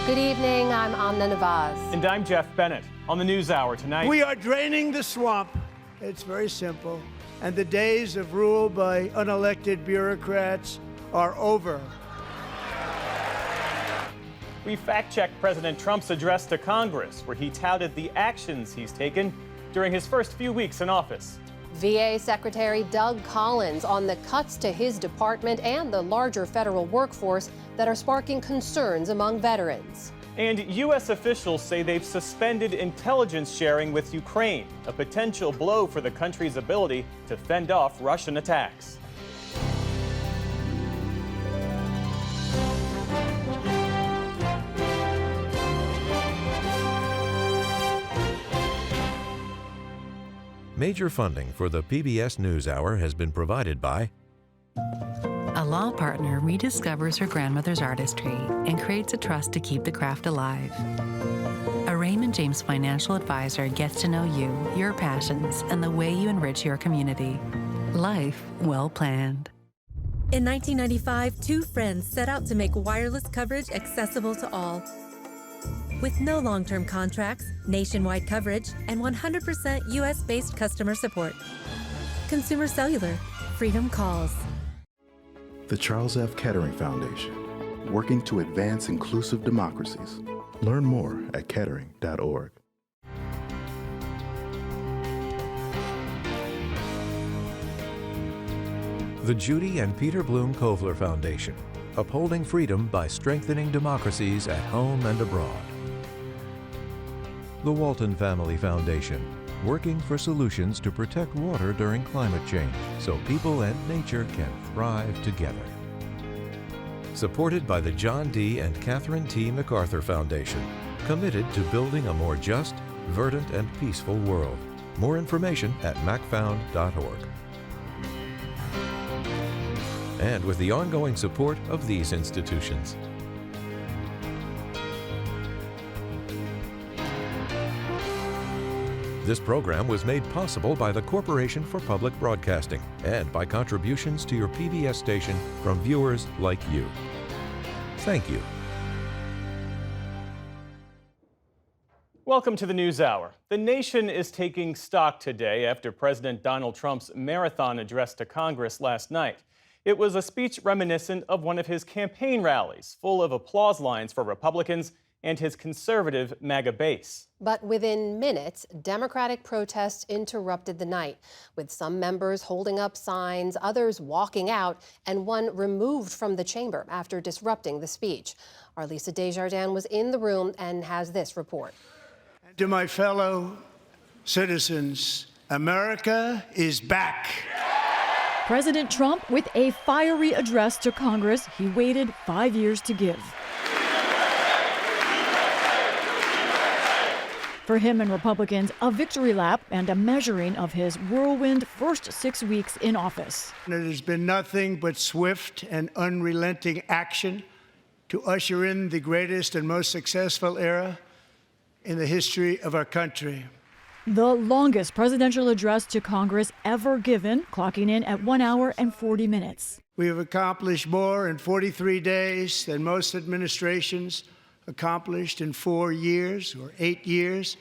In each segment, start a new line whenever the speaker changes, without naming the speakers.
Good evening, I'm Amna Nawaz.
And I'm Jeff Bennett. On the NewsHour tonight.
We are draining the swamp. It's very simple. And the days of rule by unelected bureaucrats are over.
We fact-checked President Trump's address to Congress, where he touted the actions he's taken during his first few weeks in office.
VA Secretary Doug Collins on the cuts to his department and the larger federal workforce that are sparking concerns among veterans.
And U.S. officials say they've suspended intelligence sharing with Ukraine, a potential blow for the country's ability to fend off Russian attacks.
Major funding for the PBS NewsHour has been provided by
a law partner rediscovers her grandmother's artistry and creates a trust to keep the craft alive. A Raymond James financial advisor gets to know you, your passions, and the way you enrich your community. Life well planned.
In 1995, two friends set out to make wireless coverage accessible to all. With no long-term contracts, nationwide coverage, and 100% U.S.-based customer support. Consumer Cellular. Freedom calls.
The Charles F. Kettering Foundation, working to advance inclusive democracies. Learn more at kettering.org.
the Judy and Peter Bloom Kovler Foundation, upholding freedom by strengthening democracies at home and abroad. The Walton Family Foundation, working for solutions to protect water during climate change so people and nature can thrive together. Supported by the John D. and Catherine T. MacArthur Foundation, committed to building a more just, verdant, and peaceful world. More information at macfound.org. And with the ongoing support of these institutions. This program was made possible by the Corporation for Public Broadcasting and by contributions to your PBS station from viewers like you. Thank you.
Welcome to the NewsHour. The nation is taking stock today after President Donald Trump's marathon address to Congress last night. It was a speech reminiscent of one of his campaign rallies, full of applause lines for Republicans and his conservative MAGA base.
But within minutes, Democratic protests interrupted the night, with some members holding up signs, others walking out, and one removed from the chamber after disrupting the speech. Our Lisa Desjardins was in the room and has this report.
To my fellow citizens, America is back.
President Trump with a fiery address to Congress he waited 5 years to give. For him and Republicans, a victory lap and a measuring of his whirlwind first 6 weeks in office.
It has been nothing but swift and unrelenting action to usher in the greatest and most successful era in the history of our country.
The longest presidential address to Congress ever given, clocking in at 1 hour and 40 minutes.
We have accomplished more in 43 days than most administrations accomplished in 4 years or 8 years,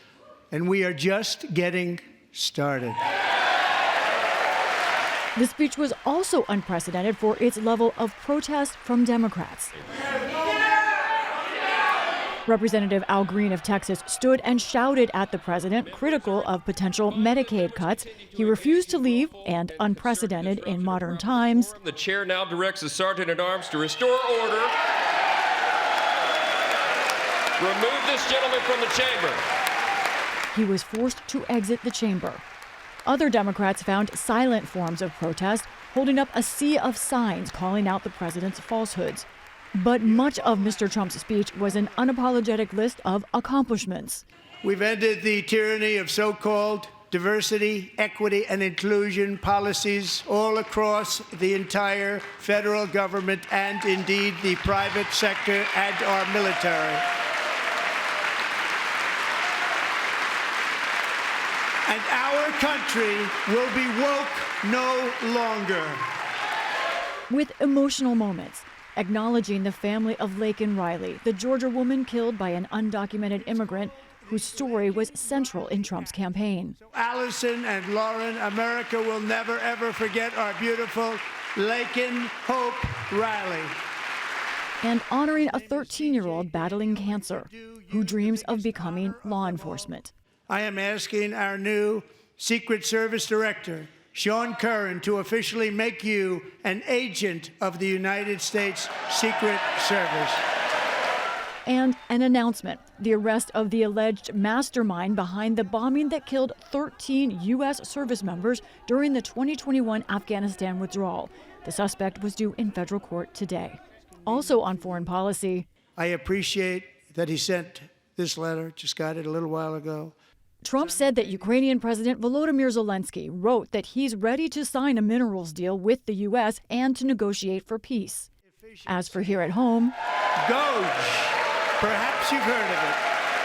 and we are just getting started.
The speech was also unprecedented for its level of protest from Democrats. Representative Al Green of Texas stood and shouted at the president, critical of potential Medicaid cuts. He refused to leave, and unprecedented in modern times.
The chair now directs the Sergeant-at-Arms to restore order. Remove this gentleman from the chamber.
He was forced to exit the chamber. Other Democrats found silent forms of protest, holding up a sea of signs calling out the president's falsehoods. But much of Mr. Trump's speech was an unapologetic list of accomplishments.
We've ended the tyranny of so-called diversity, equity, and inclusion policies all across the entire federal government and indeed the private sector and our military. And our country will be woke no longer.
With emotional moments, acknowledging the family of Laken Riley, the Georgia woman killed by an undocumented immigrant whose story was central in Trump's campaign.
Allison and Lauren, America will never, ever forget our beautiful Laken Hope Riley.
And honoring a 13-year-old battling cancer who dreams of becoming law enforcement.
I am asking our new Secret Service Director, Sean Curran, to officially make you an agent of the United States Secret Service.
And an announcement, the arrest of the alleged mastermind behind the bombing that killed 13 U.S. service members during the 2021 Afghanistan withdrawal. The suspect was due in federal court today. Also on foreign policy,
I appreciate that he sent this letter, just got it a little while ago.
Trump said that Ukrainian President Volodymyr Zelensky wrote that he's ready to sign a minerals deal with the U.S. and to negotiate for peace. As for here at home,
Doge. Perhaps you've heard of it.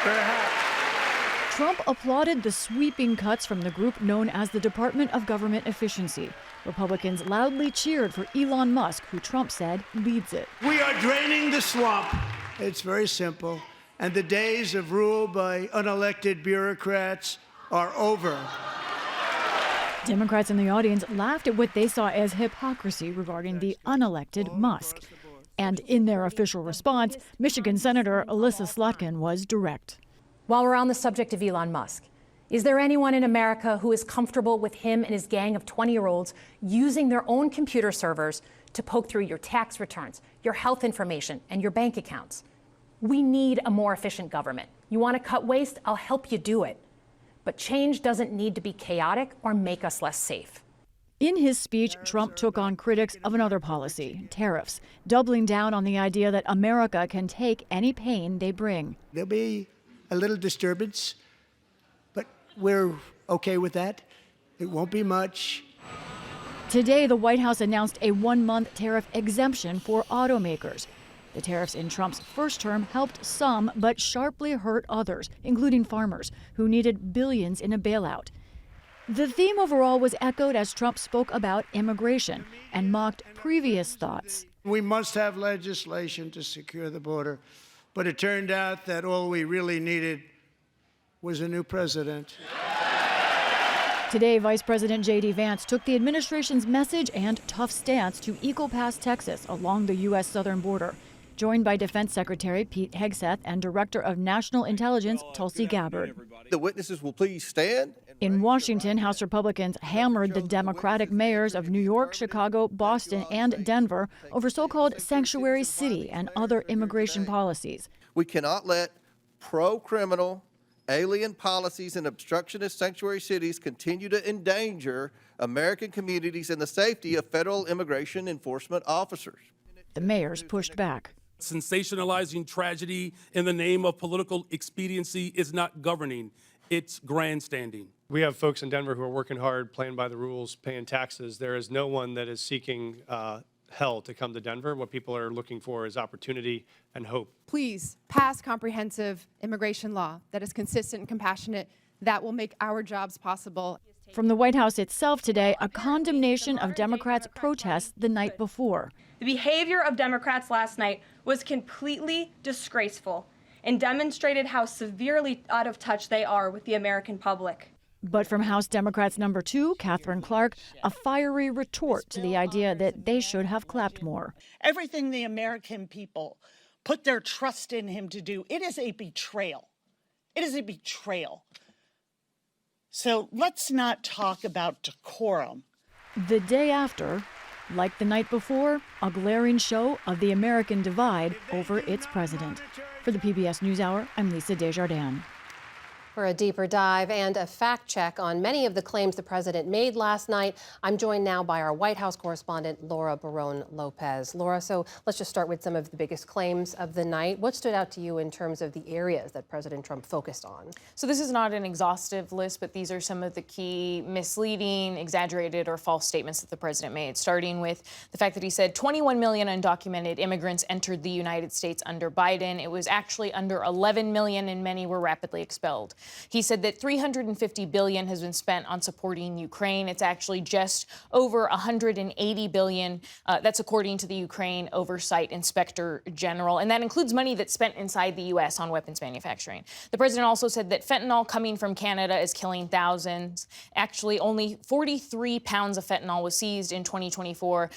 Perhaps.
Trump applauded the sweeping cuts from the group known as the Department of Government Efficiency. Republicans loudly cheered for Elon Musk, who Trump said leads it.
We are draining the swamp. It's very simple. And the days of rule by unelected bureaucrats are over.
Democrats in the audience laughed at what they saw as hypocrisy regarding the unelected Musk. And in their official response, Michigan Senator Alyssa Slotkin was direct.
While we're on the subject of Elon Musk, is there anyone in America who is comfortable with him and his gang of 20-year-olds using their own computer servers to poke through your tax returns, your health information, and your bank accounts? We need a more efficient government. You want to cut waste? I'll help you do it. But change doesn't need to be chaotic or make us less safe.
In his speech, Trump took on critics of another policy, tariffs, doubling down on the idea that America can take any pain they bring.
There'll be a little disturbance, but we're okay with that. It won't be much.
Today, the White House announced a 1-month tariff exemption for automakers. The tariffs in Trump's first term helped some, but sharply hurt others, including farmers, who needed billions in a bailout. The theme overall was echoed as Trump spoke about immigration and mocked previous thoughts.
We must have legislation to secure the border, but it turned out that all we really needed was a new president.
Today, Vice President J.D. Vance took the administration's message and tough stance to Eagle Pass, Texas, along the U.S. southern border, joined by Defense Secretary Pete Hegseth and Director of National Intelligence Tulsi Gabbard.
The witnesses will please stand.
In Washington, House Republicans hammered the Democratic mayors of New York, Chicago, Boston, and Denver over so-called sanctuary city and other immigration policies.
We cannot let pro-criminal, alien policies and obstructionist sanctuary cities continue to endanger American communities and the safety of federal immigration enforcement officers.
The mayors pushed back.
Sensationalizing tragedy in the name of political expediency is not governing. It's grandstanding.
We have folks in Denver who are working hard, playing by the rules, paying taxes. There is no one that is seeking hell to come to Denver. What people are looking for is opportunity and hope.
Please pass comprehensive immigration law that is consistent and compassionate, that will make our jobs possible.
From the White House itself today, a condemnation of Democrats' protests the night before.
The behavior of Democrats last night was completely disgraceful and demonstrated how severely out of touch they are with the American public.
But from House Democrats number 2, Catherine Clark, a fiery retort to the idea that they should have clapped more.
Everything the American people put their trust in him to do, it is a betrayal. It is a betrayal. So let's not talk about decorum.
The day after, like the night before, a glaring show of the American divide over its president. For the PBS NewsHour, I'm Lisa Desjardins.
For a deeper dive and a fact check on many of the claims the president made last night, I'm joined now by our White House correspondent, Laura Barone-Lopez. Laura, so let's just start with some of the biggest claims of the night. What stood out to you in terms of the areas that President Trump focused on?
So this is not an exhaustive list, but these are some of the key misleading, exaggerated, or false statements that the president made, starting with the fact that he said 21 million undocumented immigrants entered the United States under Biden. It was actually under 11 million, and many were rapidly expelled. He said that $350 billion has been spent on supporting Ukraine. It's actually just over $180 billion. That's according to the Ukraine Oversight Inspector General. And that includes money that's spent inside the U.S. on weapons manufacturing. The president also said that fentanyl coming from Canada is killing thousands. Actually, only 43 pounds of fentanyl was seized in 2024.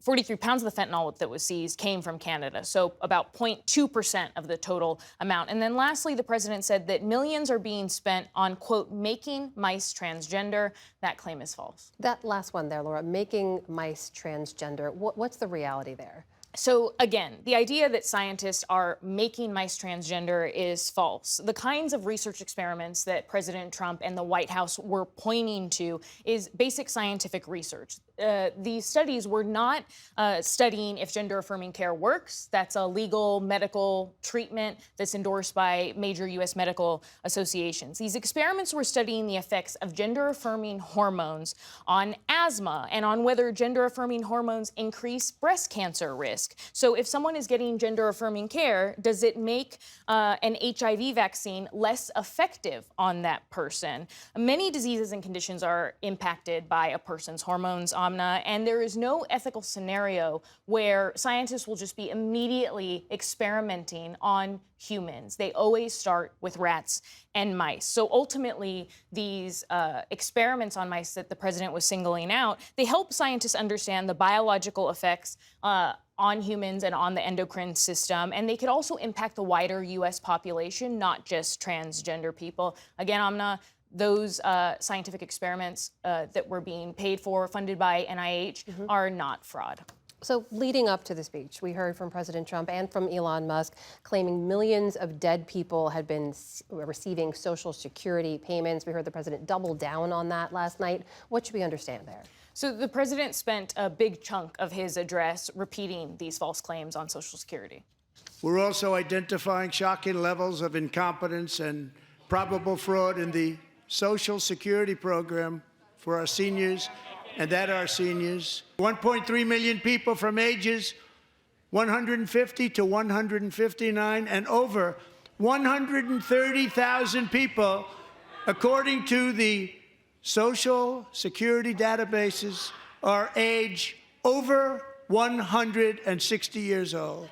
43 pounds of the fentanyl that was seized came from Canada, so about 0.2% of the total amount. And then lastly, the president said that millions are being spent on, quote, making mice transgender. That claim is false.
That last one there, Laura, making mice transgender. What's the reality there?
So again, the idea that scientists are making mice transgender is false. The kinds of research experiments that President Trump and the White House were pointing to is basic scientific research. These studies were not studying if gender-affirming care works. That's a legal medical treatment that's endorsed by major U.S. medical associations. These experiments were studying the effects of gender-affirming hormones on asthma and on whether gender-affirming hormones increase breast cancer risk. So if someone is getting gender-affirming care, does it make an HIV vaccine less effective on that person? Many diseases and conditions are impacted by a person's hormones, and there is no ethical scenario where scientists will just be immediately experimenting on humans. They always start with rats and mice. So ultimately, these experiments on mice that the president was singling out, they help scientists understand the biological effects on humans and on the endocrine system. And they could also impact the wider U.S. population, not just transgender people. Again, Amna, those scientific experiments that were being paid for, funded by NIH, are not fraud.
So leading up to the speech, we heard from President Trump and from Elon Musk claiming millions of dead people had been receiving Social Security payments. We heard the president double down on that last night. What should we understand there?
So the president spent a big chunk of his address repeating these false claims on Social Security.
We're also identifying shocking levels of incompetence and probable fraud in the Social Security program for our seniors and that our seniors. 1.3 million people from ages 150 to 159 and over 130,000 people, according to the Social Security databases, are age over 160 years old.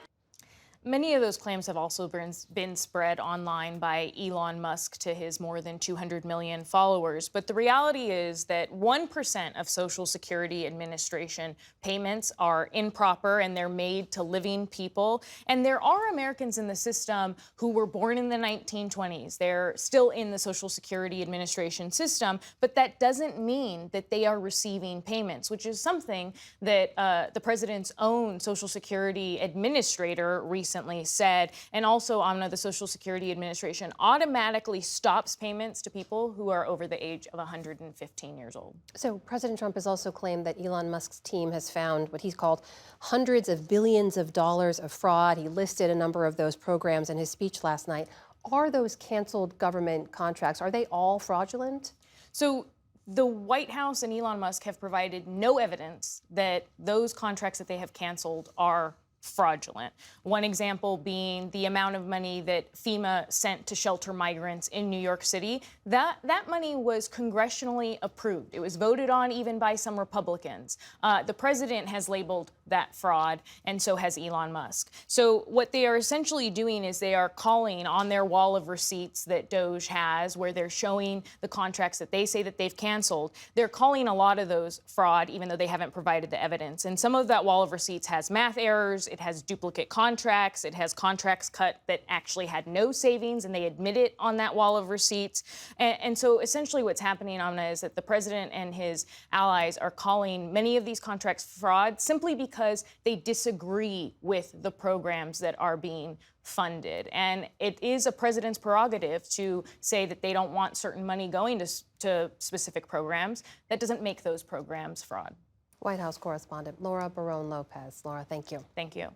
Many of those claims have also been spread online by Elon Musk to his more than 200 million followers. But the reality is that 1% of Social Security Administration payments are improper and they're made to living people. And there are Americans in the system who were born in the 1920s. They're still in the Social Security Administration system, but that doesn't mean that they are receiving payments, which is something that the president's own Social Security administrator recently said. And also, Amna, the Social Security Administration automatically stops payments to people who are over the age of 115 years old.
So President Trump has also claimed that Elon Musk's team has found what he's called hundreds of billions of dollars of fraud. He listed a number of those programs in his speech last night. Are those canceled government contracts, are they all fraudulent?
So the White House and Elon Musk have provided no evidence that those contracts that they have canceled are fraudulent. One example being the amount of money that FEMA sent to shelter migrants in New York City. That money was congressionally approved. It was voted on even by some Republicans. The president has labeled that fraud, and so has Elon Musk. So what they are essentially doing is they are calling on their wall of receipts that DOJ has, where they're showing the contracts that they say that they've canceled. They're calling a lot of those fraud, even though they haven't provided the evidence. And some of that wall of receipts has math errors, it has duplicate contracts, it has contracts cut that actually had no savings, and they admit it on that wall of receipts. And so essentially what's happening, Amna, is that the president and his allies are calling many of these contracts fraud simply because they disagree with the programs that are being funded. And it is a president's prerogative to say that they don't want certain money going to specific programs. That doesn't make those programs fraud.
White House correspondent Laura Barone-Lopez. Laura, thank you.
Thank you.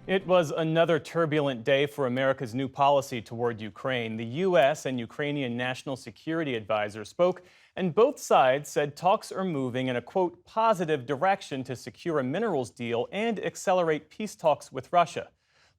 It was another turbulent day for America's new policy toward Ukraine. The U.S. and Ukrainian National Security Advisor spoke, and both sides said talks are moving in a, quote, positive direction to secure a minerals deal and accelerate peace talks with Russia.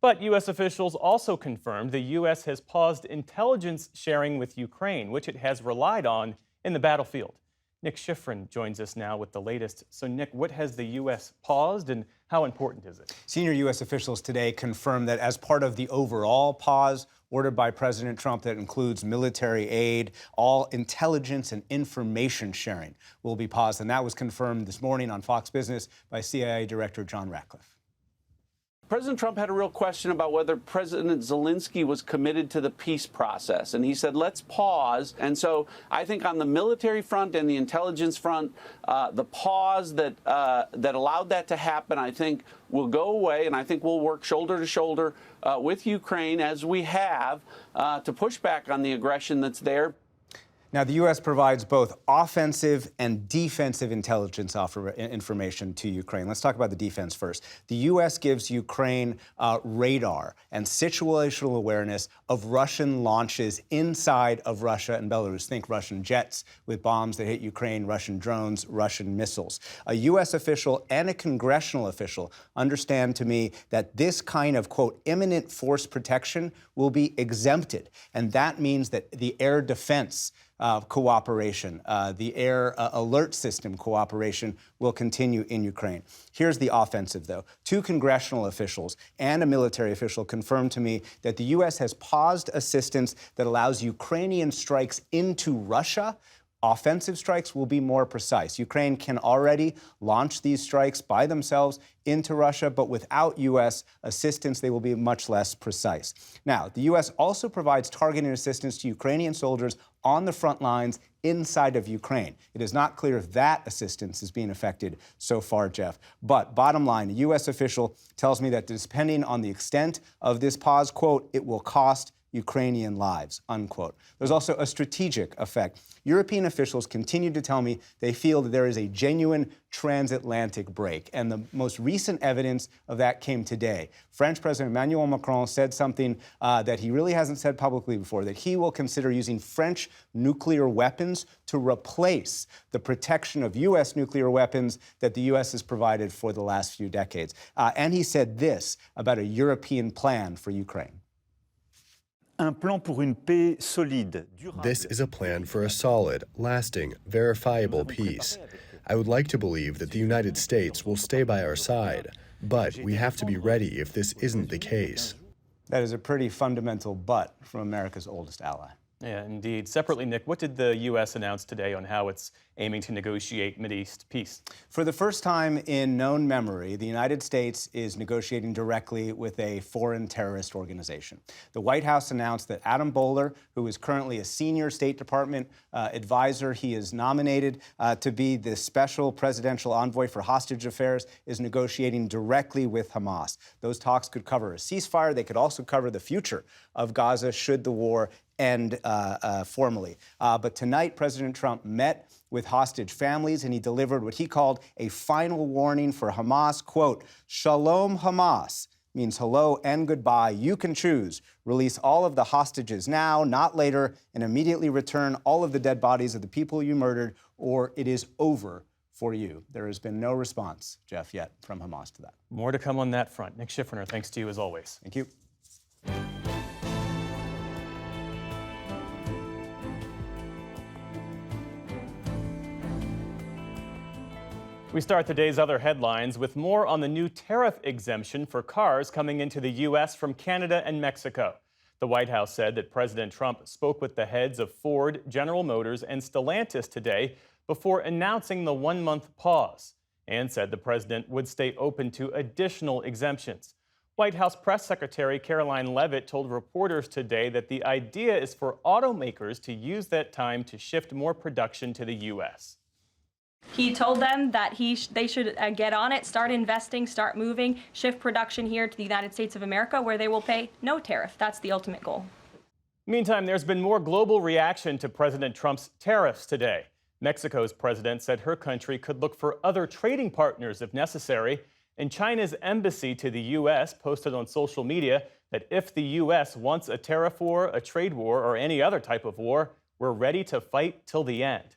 But U.S. officials also confirmed the U.S. has paused intelligence sharing with Ukraine, which it has relied on in the battlefield. Nick Schifrin joins us now with the latest. So, Nick, what has the U.S. paused and how important is it?
Senior U.S. officials today confirmed that as part of the overall pause ordered by President Trump that includes military aid, all intelligence and information sharing will be paused. And that was confirmed this morning on Fox Business by CIA Director John Ratcliffe.
President Trump had a real question about whether President Zelensky was committed to the peace process. And he said, let's pause. And so I think on the military front and the intelligence front, the pause that allowed that to happen, I think will go away. And I think we'll work shoulder to shoulder with Ukraine, as we have, to push back on the aggression that's there.
Now, the U.S. provides both offensive and defensive intelligence information to Ukraine. Let's talk about the defense first. The U.S. gives Ukraine radar and situational awareness of Russian launches inside of Russia and Belarus. Think Russian jets with bombs that hit Ukraine, Russian drones, Russian missiles. A U.S. official and a congressional official understand to me that this kind of, quote, imminent force protection will be exempted. And that means that the air defense cooperation, the air alert system cooperation will continue in Ukraine. Here's the offensive, though. 2 congressional officials and a military official confirmed to me that the U.S. has paused assistance that allows Ukrainian strikes into Russia. Offensive strikes will be more precise. Ukraine can already launch these strikes by themselves into Russia, but without U.S. assistance, they will be much less precise. Now, the U.S. also provides targeted assistance to Ukrainian soldiers on the front lines inside of Ukraine. It is not clear if that assistance is being affected so far, Jeff. But bottom line, a U.S. official tells me that depending on the extent of this pause, quote, it will cost Ukrainian lives, unquote. There's also a strategic effect. European officials continue to tell me they feel that there is a genuine transatlantic break, and the most recent evidence of that came today. French President Emmanuel Macron said something that he really hasn't said publicly before, that he will consider using French nuclear weapons to replace the protection of U.S. nuclear weapons that the U.S. has provided for the last few decades. And he said this about a European plan for Ukraine.
This is a plan for a solid, lasting, verifiable peace. I would like to believe that the United States will stay by our side, but we have to be ready if this isn't the case.
That is a pretty fundamental but from America's oldest ally.
Yeah, indeed. Separately, Nick, what did the U.S. announce today on how it's aiming to negotiate Mideast peace?
For the first time in known memory, the United States is negotiating directly with a foreign terrorist organization. The White House announced that Adam Boehler, who is currently a senior State Department advisor, he is nominated to be the special presidential envoy for hostage affairs, is negotiating directly with Hamas. Those talks could cover a ceasefire. They could also cover the future of Gaza should the war end formally. But tonight, President Trump met with hostage families, and he delivered what he called a final warning for Hamas. Quote, Shalom Hamas means hello and goodbye. You can choose. Release all of the hostages now, not later, and immediately return all of the dead bodies of the people you murdered, or it is over for you. There has been no response, Jeff, yet from Hamas to that.
More to come on that front. Nick Schifrin, thanks to you as always.
Thank you.
We start the day's other headlines with more on the new tariff exemption for cars coming into the U.S. from Canada and Mexico. The White House said that President Trump spoke with the heads of Ford, General Motors, and Stellantis today before announcing the one-month pause, and said the president would stay open to additional exemptions. White House Press Secretary Caroline Leavitt told reporters today that the idea is for automakers to use that time to shift more production to the U.S.
He told them that they should get on it, start investing, start moving, shift production here to the United States of America, where they will pay no tariff. That's the ultimate goal.
Meantime, there's been more global reaction to President Trump's tariffs today. Mexico's president said her country could look for other trading partners if necessary, And China's embassy to the U.S. posted on social media that if the U.S. wants a tariff war, a trade war, or any other type of war, we're ready to fight till the end.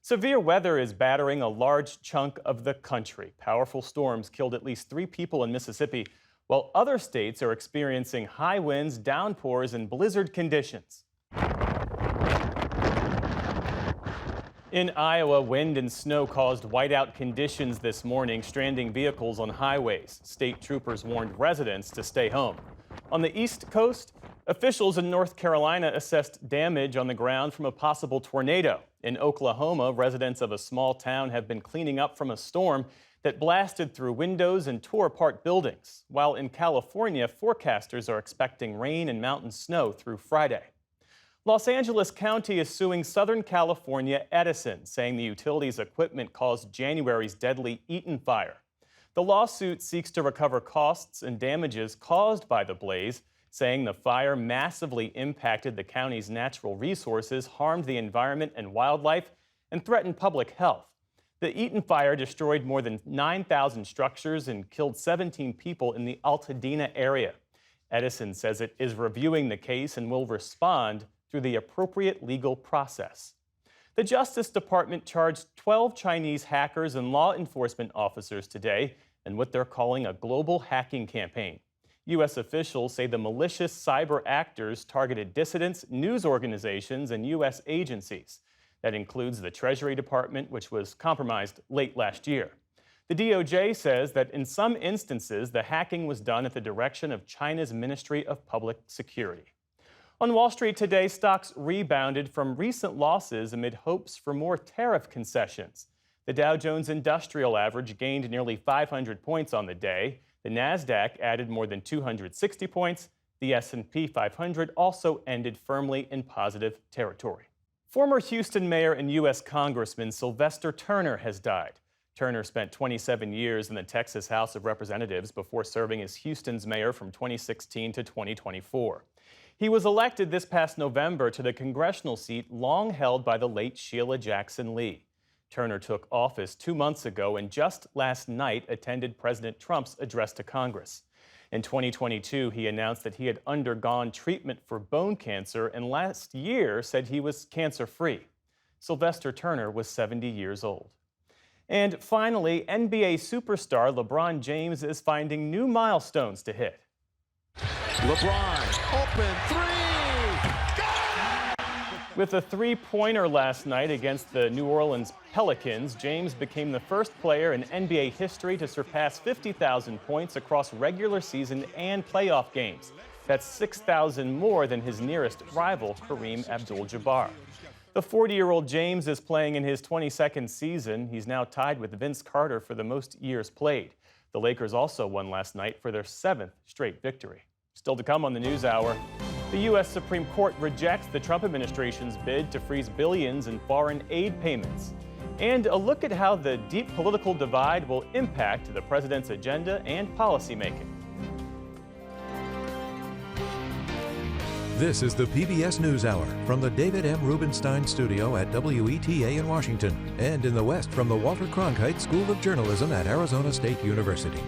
Severe weather is battering a large chunk of the country. Powerful storms killed at least 3 people in Mississippi, while other states are experiencing high winds, downpours, and blizzard conditions. In Iowa, wind and snow caused whiteout conditions this morning, stranding vehicles on highways. State troopers warned residents to stay home. On the East Coast, officials in North Carolina assessed damage on the ground from a possible tornado. In Oklahoma, residents of a small town have been cleaning up from a storm that blasted through windows and tore apart buildings. While in California, forecasters are expecting rain and mountain snow through Friday. Los Angeles County is suing Southern California Edison, saying the utility's equipment caused January's deadly Eaton fire. The lawsuit seeks to recover costs and damages caused by the blaze, saying the fire massively impacted the county's natural resources, harmed the environment and wildlife, and threatened public health. The Eaton fire destroyed more than 9,000 structures and killed 17 people in the Altadena area. Edison says it is reviewing the case and will respond through the appropriate legal process. The Justice Department charged 12 Chinese hackers and law enforcement officers today in what they're calling a global hacking campaign. U.S. officials say the malicious cyber actors targeted dissidents, news organizations, and U.S. agencies. That includes the Treasury Department, which was compromised late last year. The DOJ says that in some instances, the hacking was done at the direction of China's Ministry of Public Security. On Wall Street today, stocks rebounded from recent losses amid hopes for more tariff concessions. The Dow Jones Industrial Average gained nearly 500 points on the day. The Nasdaq added more than 260 points. The S&P 500 also ended firmly in positive territory. Former Houston mayor and U.S. Congressman Sylvester Turner has died. Turner spent 27 years in the Texas House of Representatives before serving as Houston's mayor from 2016 to 2024. He was elected this past November to the congressional seat long held by the late Sheila Jackson Lee. Turner took office 2 months ago and just last night attended President Trump's address to Congress. In 2022, he announced that he had undergone treatment for bone cancer and last year said he was cancer-free. Sylvester Turner was 70 years old. And finally, NBA superstar LeBron James is finding new milestones to hit.
LeBron, open three!
With a three-pointer last night against the New Orleans Pelicans, James became the first player in NBA history to surpass 50,000 points across regular season and playoff games. That's 6,000 more than his nearest rival, Kareem Abdul-Jabbar. The 40-year-old James is playing in his 22nd season. He's now tied with Vince Carter for the most years played. The Lakers also won last night for their 7th straight victory. Still to come on the NewsHour, the U.S. Supreme Court rejects the Trump administration's bid to freeze billions in foreign aid payments. And a look at how the deep political divide will impact the president's agenda and policymaking.
This is the PBS NewsHour from the David M. Rubenstein Studio at WETA in Washington and in the West from the Walter Cronkite School of Journalism at Arizona State University.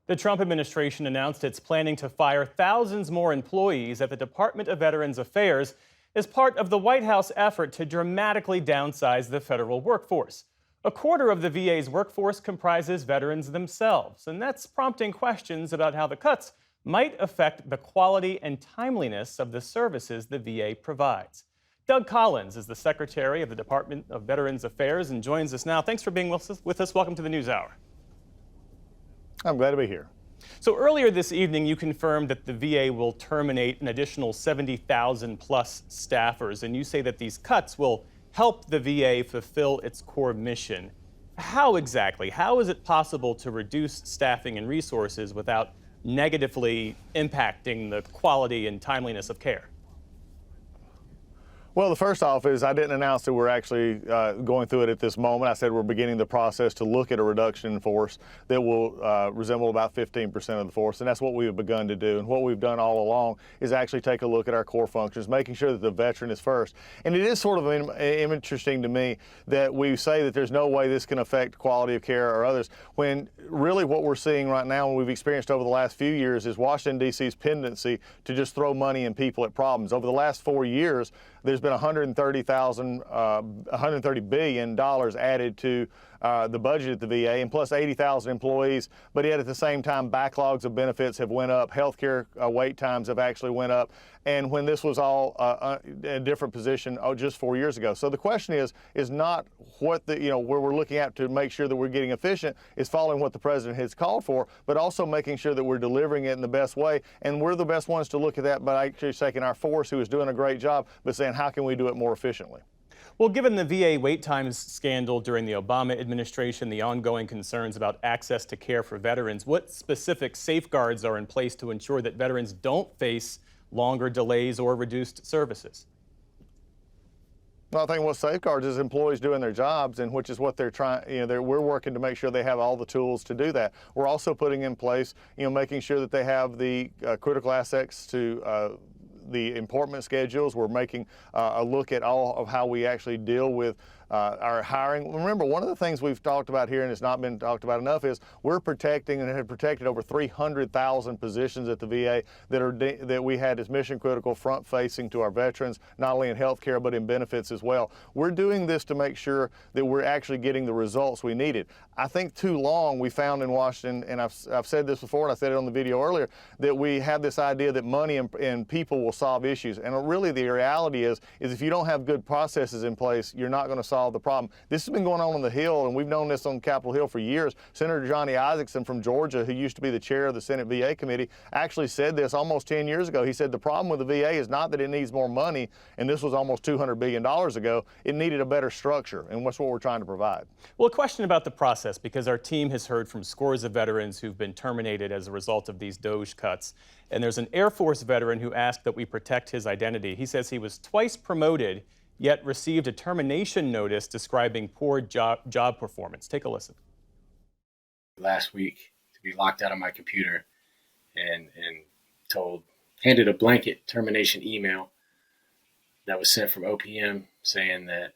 The Trump administration announced it's planning to fire thousands more employees at the Department of Veterans Affairs as part of the White House effort to dramatically downsize the federal workforce. A quarter of the VA's workforce comprises veterans themselves, and that's prompting questions about how the cuts might affect the quality and timeliness of the services the VA provides. Doug Collins is the Secretary of the Department of Veterans Affairs and joins us now. Thanks for being with us. Welcome to the NewsHour.
I'm glad to be here.
So earlier this evening, you confirmed that the VA will terminate an additional 70,000 plus staffers, and you say that these cuts will help the VA fulfill its core mission. How exactly? How is it possible to reduce staffing and resources without negatively impacting the quality and timeliness of care?
Well, the first off is I didn't announce that we're actually going through it at this moment. I said we're beginning the process to look at a reduction in force that will resemble about 15% of the force, and that's what we've begun to do. And what we've done all along is actually take a look at our core functions, making sure that the veteran is first. And it is sort of interesting to me that we say that there's no way this can affect quality of care or others, when really what we're seeing right now and we've experienced over the last few years is Washington, D.C.'s tendency to just throw money and people at problems. Over the last 4 years, there's been $130 billion added to the budget at the VA, and plus 80,000 employees. But yet at the same time, backlogs of benefits have went up. Healthcare wait times have actually went up. And when this was all in a different position just 4 years ago. So the question is not what where we're looking at to make sure that we're getting efficient is following what the president has called for, but also making sure that we're delivering it in the best way. And we're the best ones to look at that by actually taking our force, who is doing a great job, but saying how can we do it more efficiently.
Well, given the VA wait times scandal during the Obama administration, the ongoing concerns about access to care for veterans, what specific safeguards are in place to ensure that veterans don't face longer delays or reduced services?
Well, I think what safeguards is employees doing their jobs, and which is what they're trying. We're working to make sure they have all the tools to do that. We're also putting in place, making sure that they have the critical assets to the appointment schedules. We're making a look at all of how we actually deal with our hiring. Remember, one of the things we've talked about here, and it's not been talked about enough, is we're protecting and have protected over 300,000 positions at the VA that we had as mission critical, front facing to our veterans, not only in health care but in benefits as well. We're doing this to make sure that we're actually getting the results we needed. I think too long we found in Washington, and I've said this before and I said it on the video earlier, that we have this idea that money and people will solve issues. And really the reality is if you don't have good processes in place, you're not going to solve the problem. This has been going on the Hill, and we've known this on Capitol Hill for years. Senator Johnny Isakson from Georgia, who used to be the chair of the Senate VA committee, actually said this almost 10 years ago. He said the problem with the VA is not that it needs more money, and this was almost $200 billion ago. It needed a better structure, and that's what we're trying to provide.
Well, a question about the process, because our team has heard from scores of veterans who've been terminated as a result of these DOGE cuts. And there's an Air Force veteran who asked that we protect his identity. He says he was twice promoted, yet received a termination notice describing poor job performance. Take a listen.
Last week, to be locked out of my computer and handed a blanket termination email that was sent from OPM saying that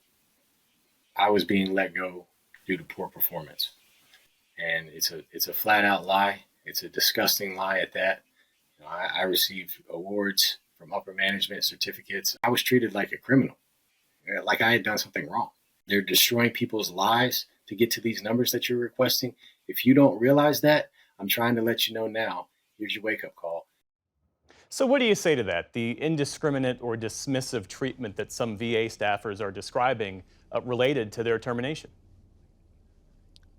I was being let go due to poor performance. And it's a flat out lie. It's a disgusting lie at that. I received awards from upper management, certificates. I was treated like a criminal, like I had done something wrong. They're destroying people's lives to get to these numbers that you're requesting. If you don't realize that, I'm trying to let you know now. Here's your wake-up call.
So what do you say to that? The indiscriminate or dismissive treatment that some VA staffers are describing related to their termination?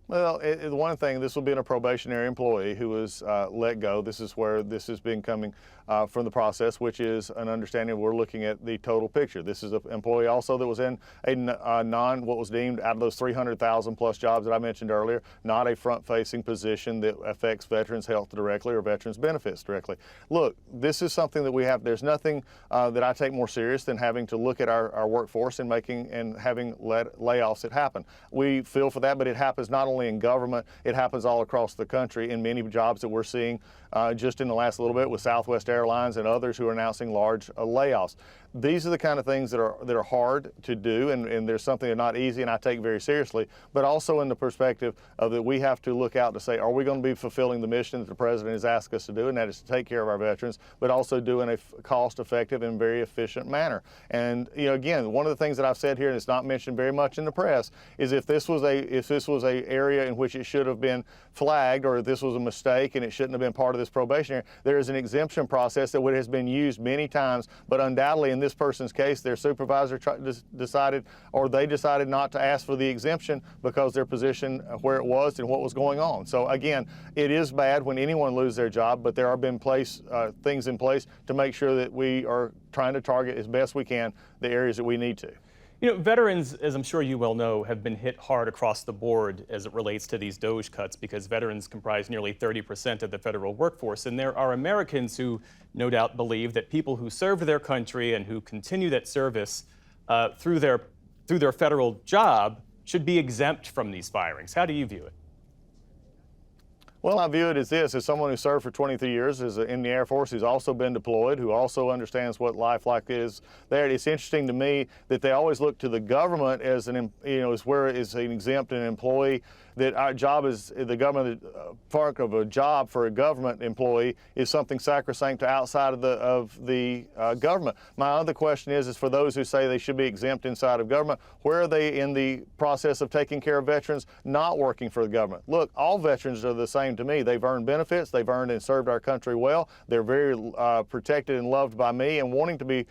Well, one thing, this will be a probationary employee who was let go. This is where this has been coming from the process, which is an understanding we're looking at the total picture. This is an employee also that was in what was deemed out of those 300,000 plus jobs that I mentioned earlier, not a front-facing position that affects veterans' health directly or veterans' benefits directly. Look, this is something that we have. There's nothing that I take more serious than having to look at our workforce and having layoffs that happen. We feel for that, but it happens not only in government, it happens all across the country in many jobs that we're seeing just in the last little bit with Southwest Airlines and others who are announcing large layoffs. These are the kind of things that are hard to do, and there's something that's not easy, and I take very seriously, but also in the perspective of that we have to look out to say, are we going to be fulfilling the mission that the president has asked us to do, and that is to take care of our veterans, but also do in a cost-effective and very efficient manner. And again, one of the things that I've said here, and it's not mentioned very much in the press, is if this was a area in which it should have been flagged, or if this was a mistake and it shouldn't have been part of this probationary, there is an exemption process that has been used many times, but undoubtedly in this person's case, their supervisor decided not to ask for the exemption because their position where it was and what was going on. So again, it is bad when anyone loses their job, but there have been things in place to make sure that we are trying to target as best we can the areas that we need to.
Veterans, as I'm sure you well know, have been hit hard across the board as it relates to these DOGE cuts because veterans comprise nearly 30% of the federal workforce. And there are Americans who no doubt believe that people who serve their country and who continue that service through their federal job should be exempt from these firings. How do you view it?
Well, I view it as this, as someone who served for 23 years in the Air Force, who's also been deployed, who also understands what life like is there. It's interesting to me that they always look to the government as an exempt an employee. That our job is the government, part of a job for a government employee is something sacrosanct to outside of the government. My other question is for those who say they should be exempt inside of government, where are they in the process of taking care of veterans not working for the government? Look, all veterans are the same to me. They've earned benefits, they've earned and served our country well. They're very protected and loved by me and wanting to be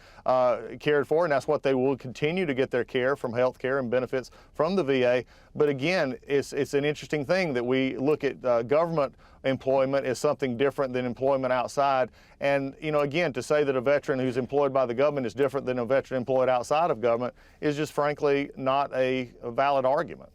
cared for, and that's what they will continue to get their care from health care and benefits from the VA. But again, it's an interesting thing that we look at government employment as something different than employment outside. And, again, to say that a veteran who's employed by the government is different than a veteran employed outside of government is just frankly not a valid argument.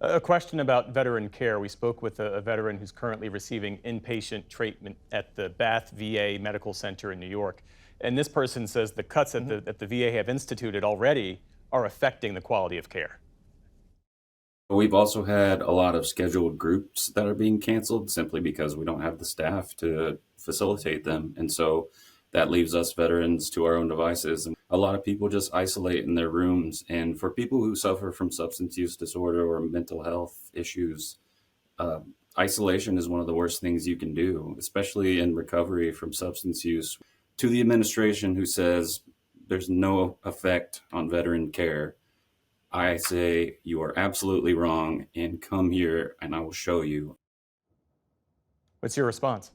A question about veteran care. We spoke with a veteran who's currently receiving inpatient treatment at the Bath VA Medical Center in New York. And this person says the cuts that the VA have instituted already are affecting the quality of care.
We've also had a lot of scheduled groups that are being canceled simply because we don't have the staff to facilitate them. And so that leaves us veterans to our own devices. And a lot of people just isolate in their rooms. And for people who suffer from substance use disorder or mental health issues, isolation is one of the worst things you can do, especially in recovery from substance use. To the administration who says there's no effect on veteran care, I say you are absolutely wrong, and come here and I will show you.
What's your response?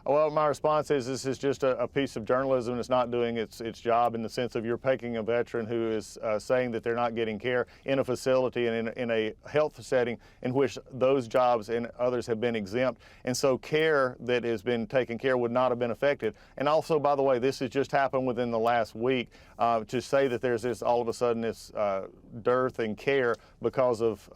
Well, my response is this is just a piece of journalism that's not doing its job in the sense of you're picking a veteran who is saying that they're not getting care in a facility and in a health setting in which those jobs and others have been exempt. And so care that has been taken care would not have been affected. And also, by the way, this has just happened within the last week. To say that there's this all of a sudden this dearth in care because of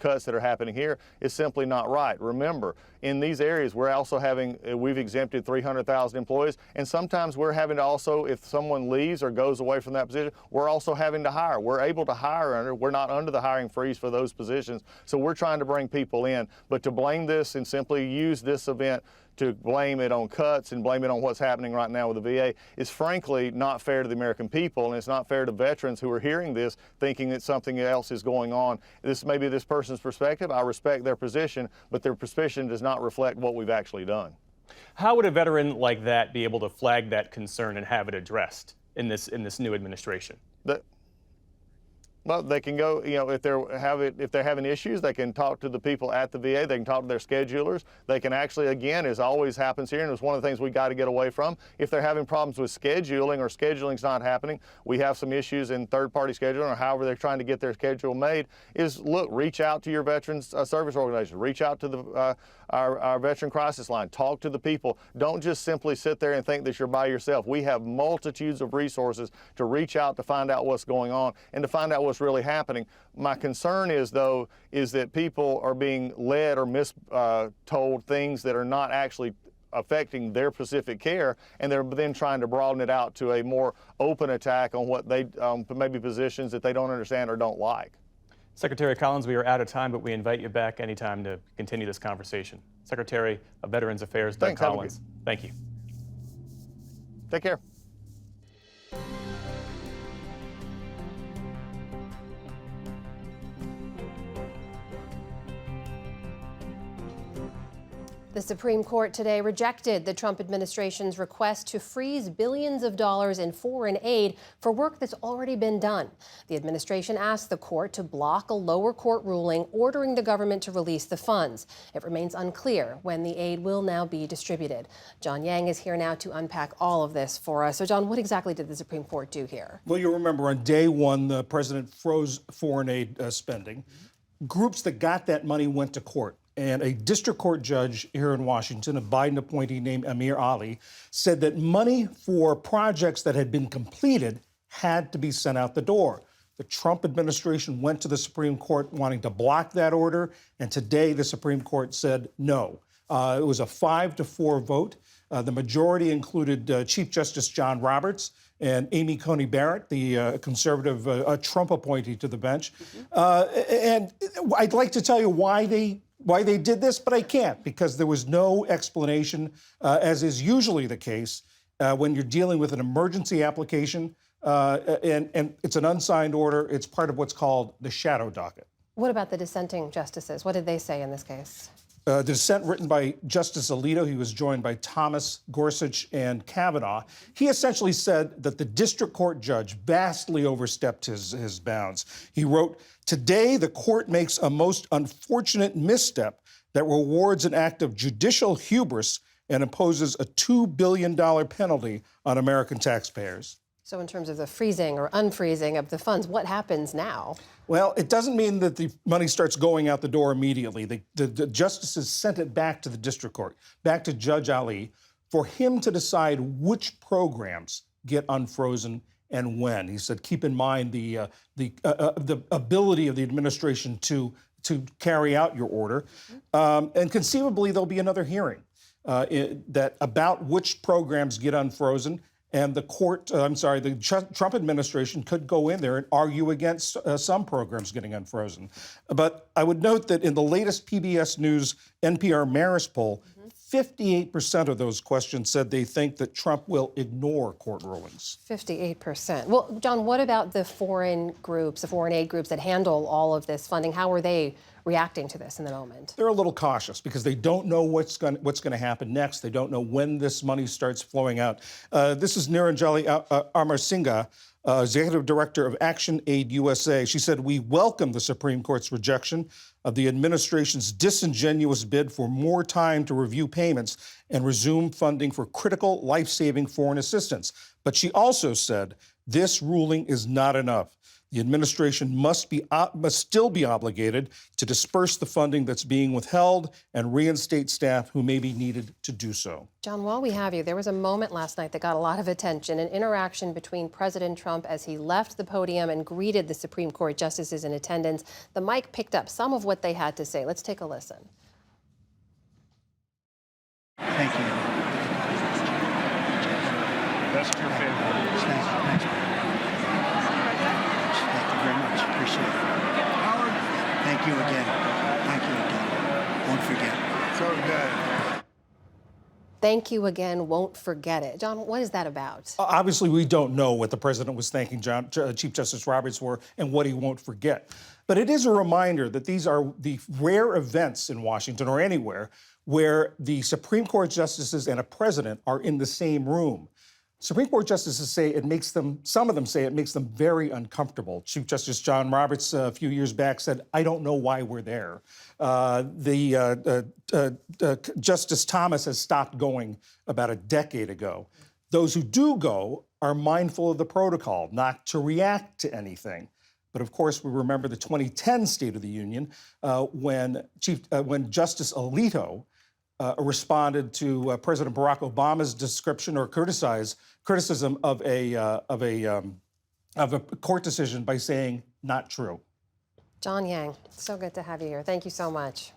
cuts that are happening here is simply not right. Remember, in these areas, we've exempted 300,000 employees, and sometimes we're having to also, if someone leaves or goes away from that position, we're also having to hire. We're able to hire we're not under the hiring freeze for those positions, so we're trying to bring people in. But to blame this and simply use this event to blame it on cuts and blame it on what's happening right now with the VA is frankly not fair to the American people, and it's not fair to veterans who are hearing this thinking that something else is going on. This may be this person's perspective. I respect their position, but their position does not reflect what we've actually done.
How would a veteran like that be able to flag that concern and have it addressed in this new administration?
Well, they can go, if they're having issues, they can talk to the people at the VA. They can talk to their schedulers. They can actually, again, as always happens here, and it's one of the things we got to get away from. If they're having problems with scheduling or scheduling's not happening, we have some issues in third-party scheduling or however they're trying to get their schedule made. Reach out to your veterans service organization. Reach out to our veteran crisis line. Talk to the people. Don't just simply sit there and think that you're by yourself. We have multitudes of resources to reach out to find out what's going on and to find out what's really happening. My concern is that people are being led or mistold things that are not actually affecting their specific care, and they're then trying to broaden it out to a more open attack on what they maybe positions that they don't understand or don't like.
Secretary Collins, we are out of time, but we invite you back anytime to continue this conversation. Secretary of Veterans Affairs, Doug Collins. Thank you.
Take care.
The Supreme Court today rejected the Trump administration's request to freeze billions of dollars in foreign aid for work that's already been done. The administration asked the court to block a lower court ruling ordering the government to release the funds. It remains unclear when the aid will now be distributed. John Yang is here now to unpack all of this for us. So, John, what exactly did the Supreme Court do here?
Well, you'll remember on day one, the president froze foreign aid spending. Groups that got that money went to court. And a district court judge here in Washington, a Biden appointee named Amir Ali, said that money for projects that had been completed had to be sent out the door. The Trump administration went to the Supreme Court wanting to block that order, and today the Supreme Court said no. It was a 5-4 vote. The majority included Chief Justice John Roberts and Amy Coney Barrett, the conservative Trump appointee to the bench. And I'd like to tell you why they did this, but I can't, because there was no explanation, as is usually the case when you're dealing with an emergency application, and it's an unsigned order. It's part of what's called the shadow docket.
What about the dissenting justices? What did they say in this case?
The dissent written by Justice Alito, he was joined by Thomas, Gorsuch, and Kavanaugh. He essentially said that the district court judge vastly overstepped his bounds. He wrote, "Today, the court makes a most unfortunate misstep that rewards an act of judicial hubris and imposes a $2 billion penalty on American taxpayers."
So in terms of the freezing or unfreezing of the funds, what happens now?
Well, it doesn't mean that the money starts going out the door immediately. The justices sent it back to the district court, back to Judge Ali, for him to decide which programs get unfrozen and when. He said, keep in mind the ability of the administration to carry out your order. And conceivably, there'll be another hearing about which programs get unfrozen. And the Trump administration could go in there and argue against some programs getting unfrozen. But I would note that in the latest PBS News NPR Marist poll, 58% of those questions said they think that Trump will ignore court rulings.
58%. Well, John, what about the foreign groups, the foreign aid groups that handle all of this funding? How are they reacting to this in the moment?
They're a little cautious because they don't know what's going to happen next. They don't know when this money starts flowing out. This is Niranjali Amarasinghe, Executive Director of Action Aid USA. She said, "We welcome the Supreme Court's rejection of the administration's disingenuous bid for more time to review payments and resume funding for critical life-saving foreign assistance." But she also said, this ruling is not enough. The administration must still be obligated to disperse the funding that's being withheld and reinstate staff who may be needed to do so.
John, while we have you, there was a moment last night that got a lot of attention, an interaction between President Trump as he left the podium and greeted the Supreme Court justices in attendance. The mic picked up some of what they had to say. Let's take a listen.
Thank you. Best your favorite. Thanks. Very much. Appreciate it. Howard. Thank you again. Won't forget. So good.
Thank you again. Won't forget it. John, what is that about?
Obviously, we don't know what the president was thanking Chief Justice Roberts for and what he won't forget. But it is a reminder that these are the rare events in Washington or anywhere where the Supreme Court justices and a president are in the same room. Supreme Court justices say some of them say it makes them very uncomfortable. Chief Justice John Roberts a few years back said, "I don't know why we're there." Justice Thomas has stopped going about a decade ago. Those who do go are mindful of the protocol, not to react to anything. But of course, we remember the 2010 State of the Union when Justice Alito responded to President Barack Obama's description or criticism of a court decision by saying, "Not true."
John Yang, so good to have you here. Thank you so much.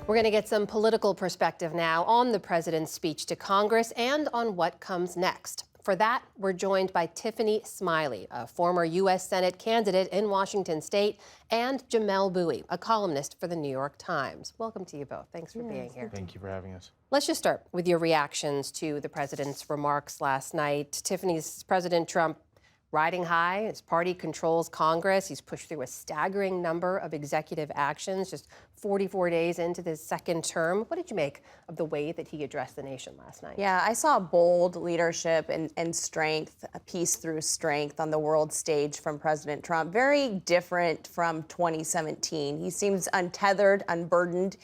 We're going to get some political perspective now on the president's speech to Congress and on what comes next. For that, we're joined by Tiffany Smiley, a former U.S. Senate candidate in Washington state, and Jamelle Bouie, a columnist for the New York Times. Welcome to you both. Thanks for being here.
Thank you for having us.
Let's just start with your reactions to the president's remarks last night. Tiffany's President Trump riding high. His party controls Congress. He's pushed through a staggering number of executive actions just 44 days into his second term. What did you make of the way that he addressed the nation last night?
Yeah, I saw bold leadership and strength, a peace through strength on the world stage from President Trump. Very different from 2017. He seems untethered, unburdened.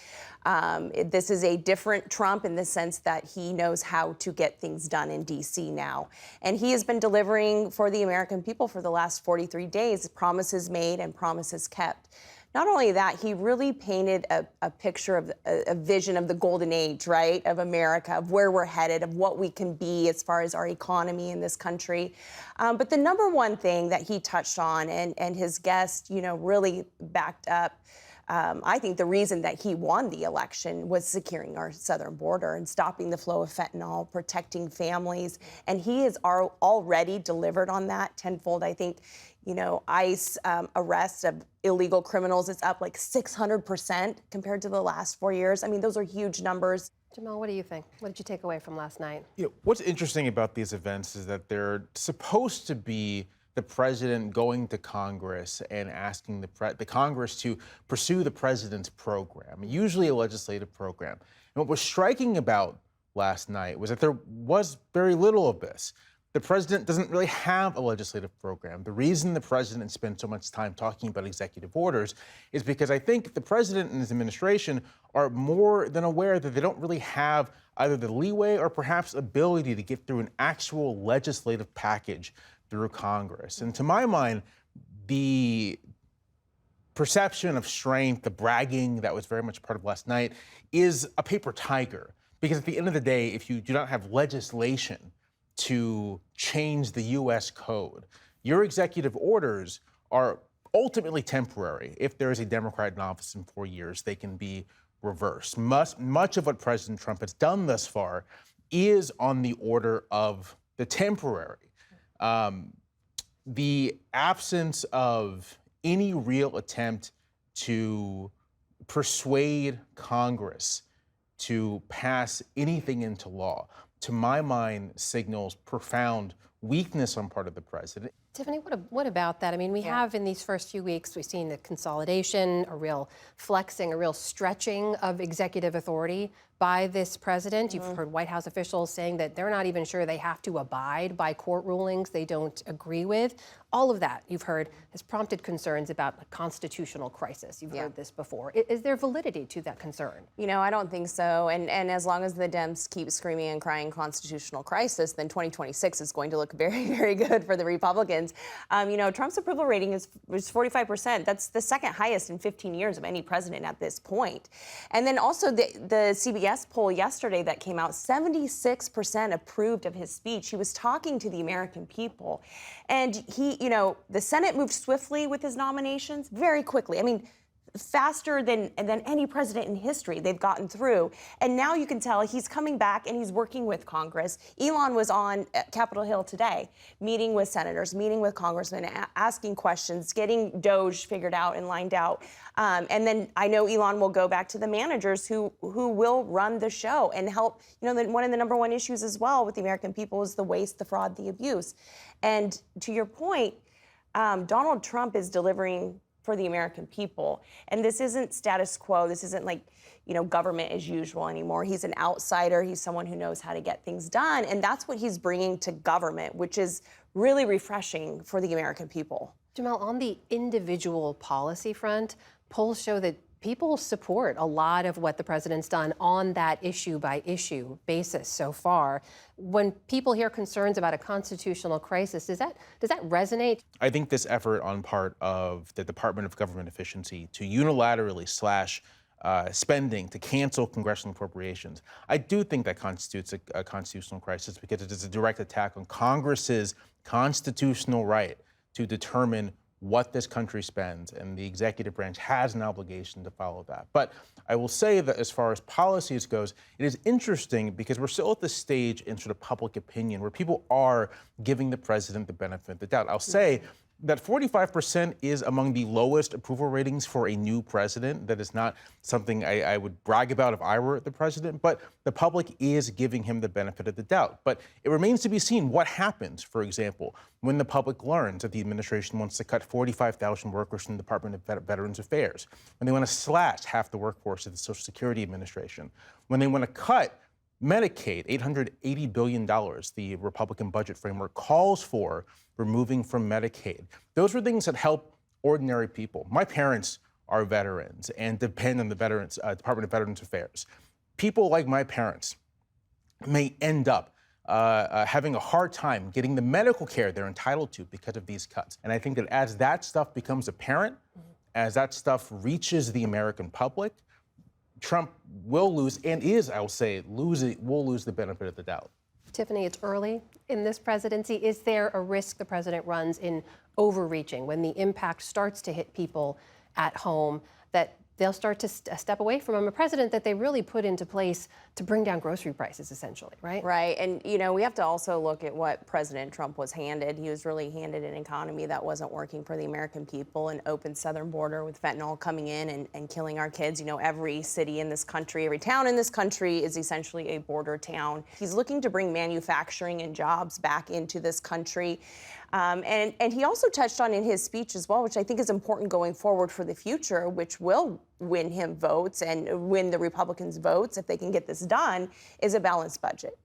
This is a different Trump in the sense that he knows how to get things done in D.C. now. And he has been delivering for the American people for the last 43 days, promises made and promises kept. Not only that, he really painted a picture of a vision of the golden age, right, of America, of where we're headed, of what we can be as far as our economy in this country. But the number one thing that he touched on, and his guest, really backed up, I think the reason that he won the election was securing our southern border and stopping the flow of fentanyl, protecting families. And he has already delivered on that tenfold. I think, ICE arrests of illegal criminals is up like 600% compared to the last 4 years. I mean, those are huge numbers.
Jamal, what do you think? What did you take away from last night?
What's interesting about these events is that they're supposed to be the president going to Congress and asking the Congress to pursue the president's program, usually a legislative program. And what was striking about last night was that there was very little of this. The president doesn't really have a legislative program. The reason the president spent so much time talking about executive orders is because I think the president and his administration are more than aware that they don't really have either the leeway or perhaps ability to get through an actual legislative package through Congress. And to my mind, the perception of strength, the bragging that was very much part of last night is a paper tiger. Because at the end of the day, if you do not have legislation to change the U.S. code, your executive orders are ultimately temporary. If there is a Democrat in office in 4 years, they can be reversed. Much of what President Trump has done thus far is on the order of the temporary. The absence of any real attempt to persuade Congress to pass anything into law, to my mind, signals profound weakness on part of the president.
Tiffany, what about that? I mean, we have in these first few weeks, we've seen the consolidation, a real flexing, a real stretching of executive authority by this president. You've heard White House officials saying that they're not even sure they have to abide by court rulings they don't agree with. All of that, you've heard, has prompted concerns about a constitutional crisis. You've heard this before. Is there validity to that concern?
I don't think so. And as long as the Dems keep screaming and crying constitutional crisis, then 2026 is going to look very, very good for the Republicans. Trump's approval rating is 45%. That's the second highest in 15 years of any president at this point. And then also the CBS poll yesterday that came out, 76% approved of his speech. He was talking to the American people. And the Senate moved swiftly with his nominations, very quickly. I mean, faster than any president in history they've gotten through. And now you can tell he's coming back and he's working with Congress. Elon was on Capitol Hill today, meeting with senators, meeting with congressmen, asking questions, getting DOJ figured out and lined out. And then I know Elon will go back to the managers who will run the show and help. One of the number one issues as well with the American people is the waste, the fraud, the abuse. And to your point, Donald Trump is delivering for the American people. And this isn't status quo. This isn't like, government as usual anymore. He's an outsider. He's someone who knows how to get things done. And that's what he's bringing to government, which is really refreshing for the American people.
Jamal, on the individual policy front, polls show that people support a lot of what the president's done on that issue by issue basis so far. When people hear concerns about a constitutional crisis, does that resonate?
I think this effort on part of the Department of Government Efficiency to unilaterally slash spending, to cancel congressional appropriations, I do think that constitutes a constitutional crisis because it is a direct attack on Congress's constitutional right to determine what this country spends, and the executive branch has an obligation to follow that. But I will say that as far as policies goes, it is interesting because we're still at the stage in sort of public opinion where people are giving the president the benefit of the doubt. I'll say that 45% is among the lowest approval ratings for a new president. That is not something I would brag about if I were the president, but the public is giving him the benefit of the doubt. But it remains to be seen what happens, for example, when the public learns that the administration wants to cut 45,000 workers from the Department of Veterans Affairs, when they want to slash half the workforce of the Social Security Administration, when they want to cut Medicaid, $880 billion, the Republican budget framework calls for removing from Medicaid. Those were things that help ordinary people. My parents are veterans and depend on the Department of Veterans Affairs. People like my parents may end up having a hard time getting the medical care they're entitled to because of these cuts. And I think that as that stuff becomes apparent, as that stuff reaches the American public, Trump will lose, and is, I'll say, will lose the benefit of the doubt.
Tiffany, it's early in this presidency. Is there a risk the president runs in overreaching when the impact starts to hit people at home, that they'll start to step away from him, a president that they really put into place to bring down grocery prices, essentially, right?
Right. And, you know, we have to also look at what President Trump was handed. He was really handed an economy that wasn't working for the American people, an open southern border with fentanyl coming in and killing our kids. You know, every city in this country, every town in this country is essentially a border town. He's looking to bring manufacturing and jobs back into this country. And he also touched on in his speech as well, which I think is important going forward for the future, which will win him votes and win the Republicans votes if they can get this done, is a balanced budget.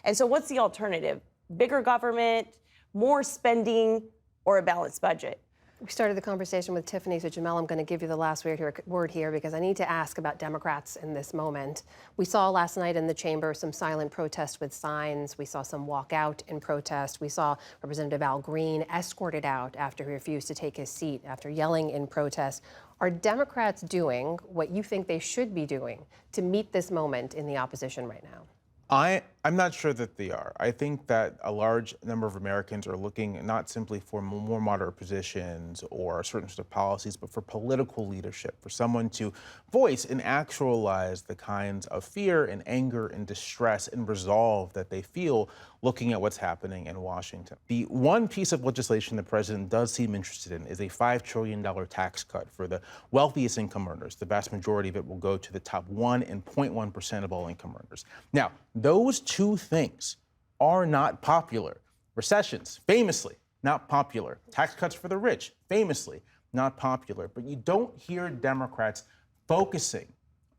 And so what's the alternative? Bigger government, more spending, or a balanced budget?
We started the conversation with Tiffany, so Jamel, I'm going to give you the last word here because I need to ask about Democrats in this moment. We saw last night in the chamber some silent protest with signs. We saw some walk out in protest. We saw Representative Al Green escorted out after he refused to take his seat after yelling in protest. Are Democrats doing what you think they should be doing to meet this moment in the opposition right now?
I'm not sure that they are. I think that a large number of Americans are looking not simply for more moderate positions or certain sort of policies, but for political leadership, for someone to voice and actualize the kinds of fear and anger and distress and resolve that they feel looking at what's happening in Washington. The one piece of legislation the president does seem interested in is a $5 trillion tax cut for the wealthiest income earners. The vast majority of it will go to the top 1 and 0.1% of all income earners. Now, those two things are not popular. Recessions, famously, not popular. Tax cuts for the rich, famously, not popular. But you don't hear Democrats focusing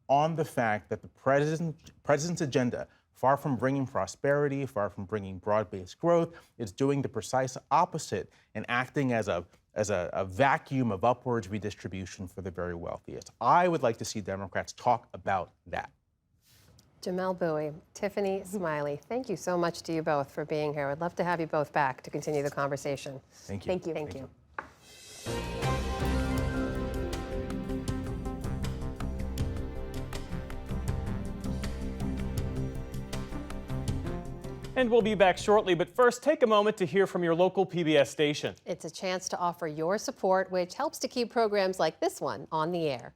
on the fact that the president's agenda, far from bringing prosperity, far from bringing broad-based growth, is doing the precise opposite and acting as a vacuum of upwards redistribution for the very wealthiest. I would like to see Democrats talk about that.
Jamel Bouie, Tiffany Smiley, thank you so much to you both for being here. I'd love to have you both back to continue the conversation.
Thank you.
Thank you.
Thank you.
And we'll be back shortly, but first, take a moment to hear from your local PBS station.
It's a chance to offer your support, which helps to keep programs like this one on the air.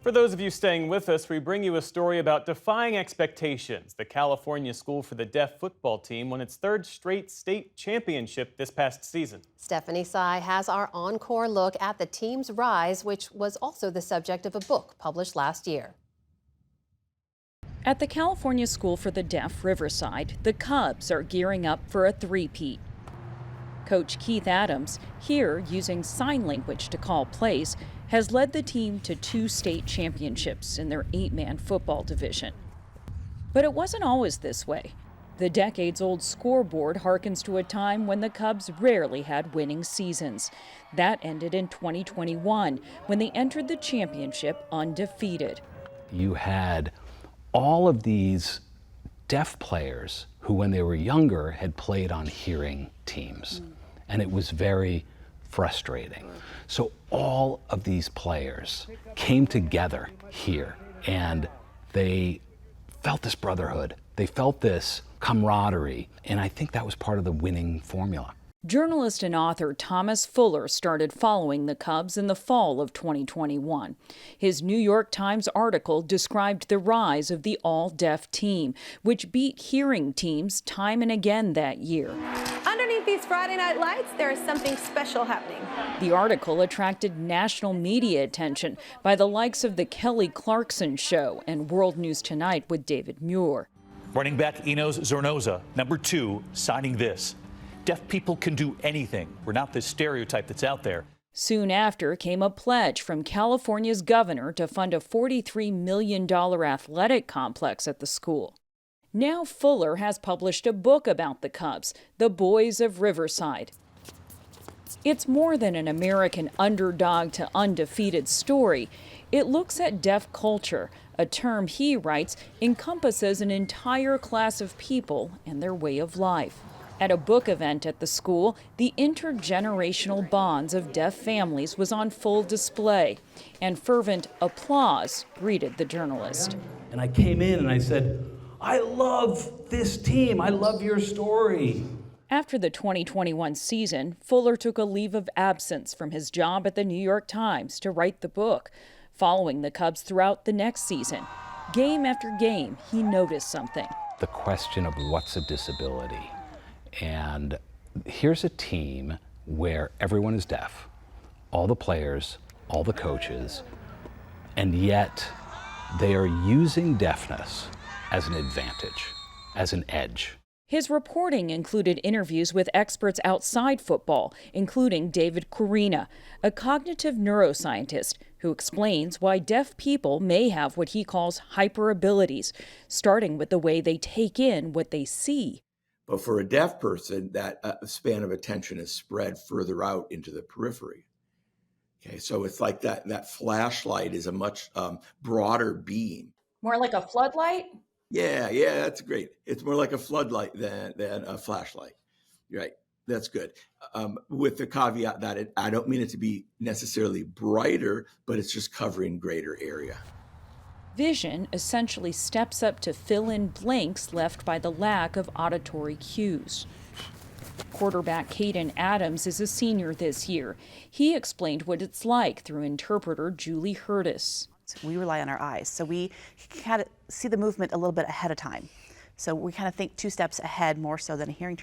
For those of you staying with us, we bring you a story about defying expectations. The California School for the Deaf football team won its third straight state championship this past season.
Stephanie Sy has our encore look at the team's rise, which was also the subject of a book published last year.
At the California School for the Deaf, Riverside, the Cubs are gearing up for a three-peat. Coach Keith Adams, here using sign language to call plays, has led the team to 2 state championships in their 8-man football division. But it wasn't always this way. The decades-old scoreboard harkens to a time when the Cubs rarely had winning seasons. That ended in 2021, when they entered the championship undefeated.
You had all of these deaf players who, when they were younger, had played on hearing teams. And it was very frustrating. So all of these players came together here and they felt this brotherhood. They felt this camaraderie. And I think that was part of the winning formula.
Journalist and author Thomas Fuller started following the Cubs in the fall of 2021. His New York Times article described the rise of the all-deaf team, which beat hearing teams time and again that year.
Underneath these Friday night lights, there is something special happening.
The article attracted national media attention by the likes of The Kelly Clarkson Show and World News Tonight with David Muir.
Running back Enos Zornoza, number 2, signing this. Deaf people can do anything. We're not the stereotype that's out there.
Soon after came a pledge from California's governor to fund a $43 million athletic complex at the school. Now Fuller has published a book about the Cubs, The Boys of Riverside. It's more than an American underdog to undefeated story. It looks at deaf culture, a term he writes encompasses an entire class of people and their way of life. At a book event at the school, the intergenerational bonds of deaf families was on full display, and fervent applause greeted the journalist.
And I came in and I said, I love this team. I love your story.
After the 2021 season, Fuller took a leave of absence from his job at the New York Times to write the book. Following the Cubs throughout the next season, game after game, he noticed something.
The question of what's a disability. And here's a team where everyone is deaf, all the players, all the coaches, and yet they are using deafness as an advantage, as an edge.
His reporting included interviews with experts outside football, including David Corina, a cognitive neuroscientist who explains why deaf people may have what he calls hyperabilities, starting with the way they take in what they see.
But for a deaf person, that span of attention is spread further out into the periphery. Okay, so it's like that flashlight is a much broader beam.
More like a floodlight?
Yeah, that's great. It's more like a floodlight than a flashlight. Right, that's good. With the caveat that I don't mean it to be necessarily brighter, but it's just covering greater area.
Vision essentially steps up to fill in blanks left by the lack of auditory cues. Quarterback Caden Adams is a senior this year. He explained what it's like through interpreter Julie Hurtis.
We rely on our eyes, so we kind of see the movement a little bit ahead of time. So we kind of think 2 steps ahead more so than a hearing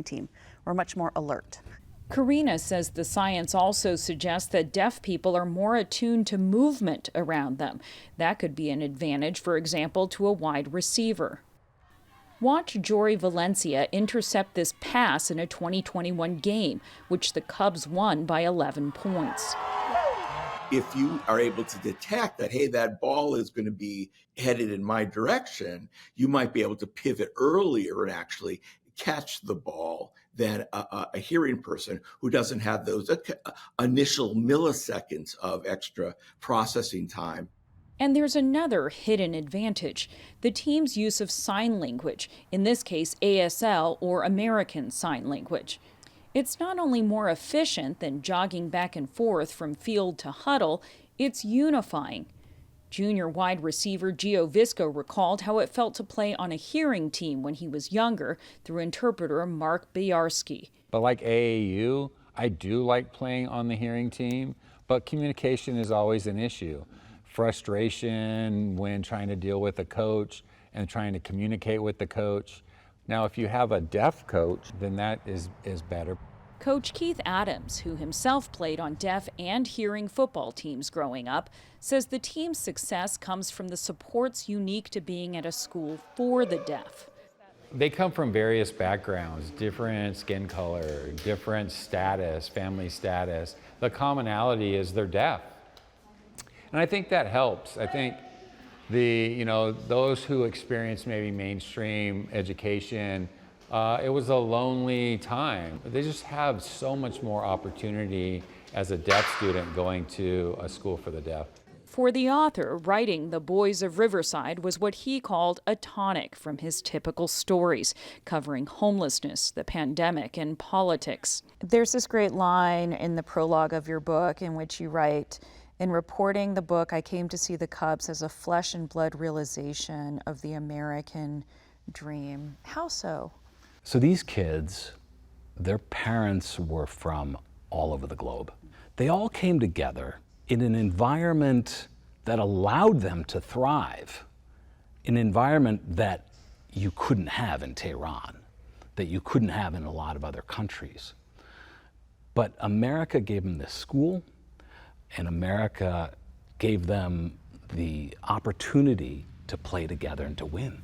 team. We're much more alert.
Corina says the science also suggests that deaf people are more attuned to movement around them. That could be an advantage, for example, to a wide receiver. Watch Jory Valencia intercept this pass in a 2021 game, which the Cubs won by 11 points.
If you are able to detect that, hey, that ball is going to be headed in my direction, you might be able to pivot earlier and actually catch the ball than a hearing person who doesn't have those initial milliseconds of extra processing time.
And there's another hidden advantage, the team's use of sign language, in this case ASL or American Sign Language. It's not only more efficient than jogging back and forth from field to huddle, it's unifying. Junior wide receiver Gio Visco recalled how it felt to play on a hearing team when he was younger through interpreter Mark Biarski.
But like AAU, I do like playing on the hearing team, but communication is always an issue. Frustration when trying to deal with a coach and trying to communicate with the coach. Now, if you have a deaf coach, then that is better.
Coach Keith Adams, who himself played on deaf and hearing football teams growing up, says the team's success comes from the supports unique to being at a school for the deaf.
They come from various backgrounds, different skin color, different status, family status. The commonality is they're deaf. And I think that helps. I think those who experience maybe mainstream education, it was a lonely time. They just have so much more opportunity as a deaf student going to a school for the deaf.
For the author, writing The Boys of Riverside was what he called a tonic from his typical stories, covering homelessness, the pandemic, and politics.
There's this great line in the prologue of your book in which you write, "In reporting the book, I came to see the Cubs as a flesh and blood realization of the American dream." How so?
So these kids, their parents were from all over the globe. They all came together in an environment that allowed them to thrive, an environment that you couldn't have in Tehran, that you couldn't have in a lot of other countries. But America gave them this school, and America gave them the opportunity to play together and to win.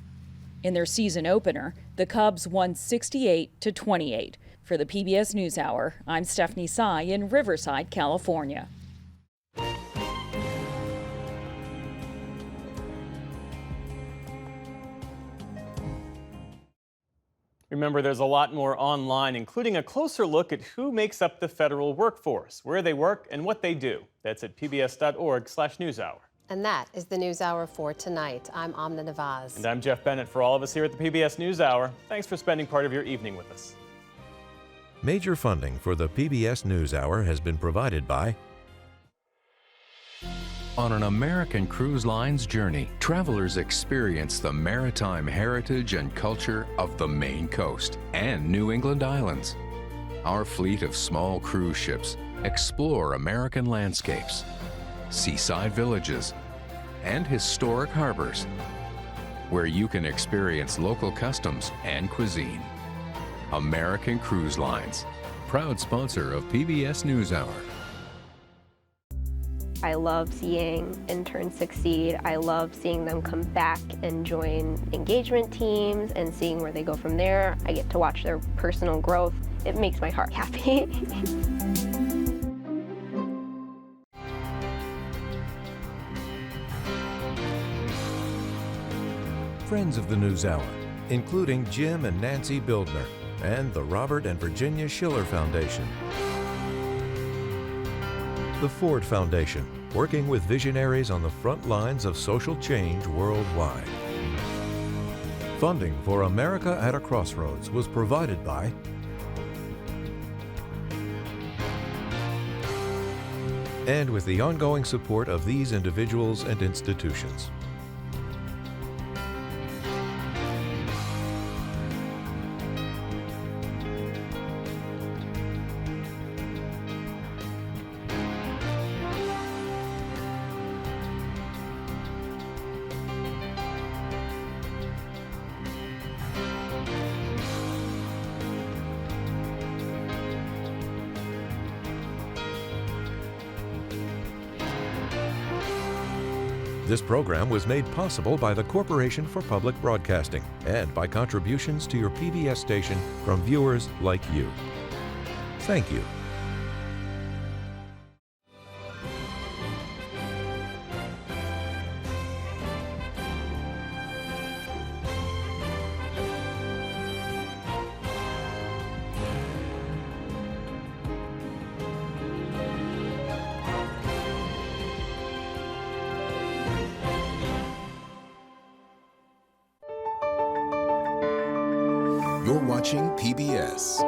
In their season opener, the Cubs won 68-28. For the PBS NewsHour, I'm Stephanie Sy in Riverside, California.
Remember, there's a lot more online, including a closer look at who makes up the federal workforce, where they work, and what they do. That's at pbs.org/newshour.
And that is the NewsHour for tonight. I'm Amna Nawaz.
And I'm Jeff Bennett. For all of us here at the PBS NewsHour, thanks for spending part of your evening with us.
Major funding for the PBS NewsHour has been provided by
On an American Cruise Line's journey, travelers experience the maritime heritage and culture of the Maine coast and New England islands. Our fleet of small cruise ships explore American landscapes, seaside villages, and historic harbors, where you can experience local customs and cuisine. American Cruise Lines, proud sponsor of PBS NewsHour.
I love seeing interns succeed. I love seeing them come back and join engagement teams and seeing where they go from there. I get to watch their personal growth. It makes my heart happy.
friends of the NewsHour, including Jim and Nancy Bildner and the Robert and Virginia Schiller Foundation. The Ford Foundation, working with visionaries on the front lines of social change worldwide. Funding for America at a Crossroads was provided by and with the ongoing support of these individuals and institutions. This program was made possible by the Corporation for Public Broadcasting and by contributions to your PBS station from viewers like you. Thank you.
You're watching PBS.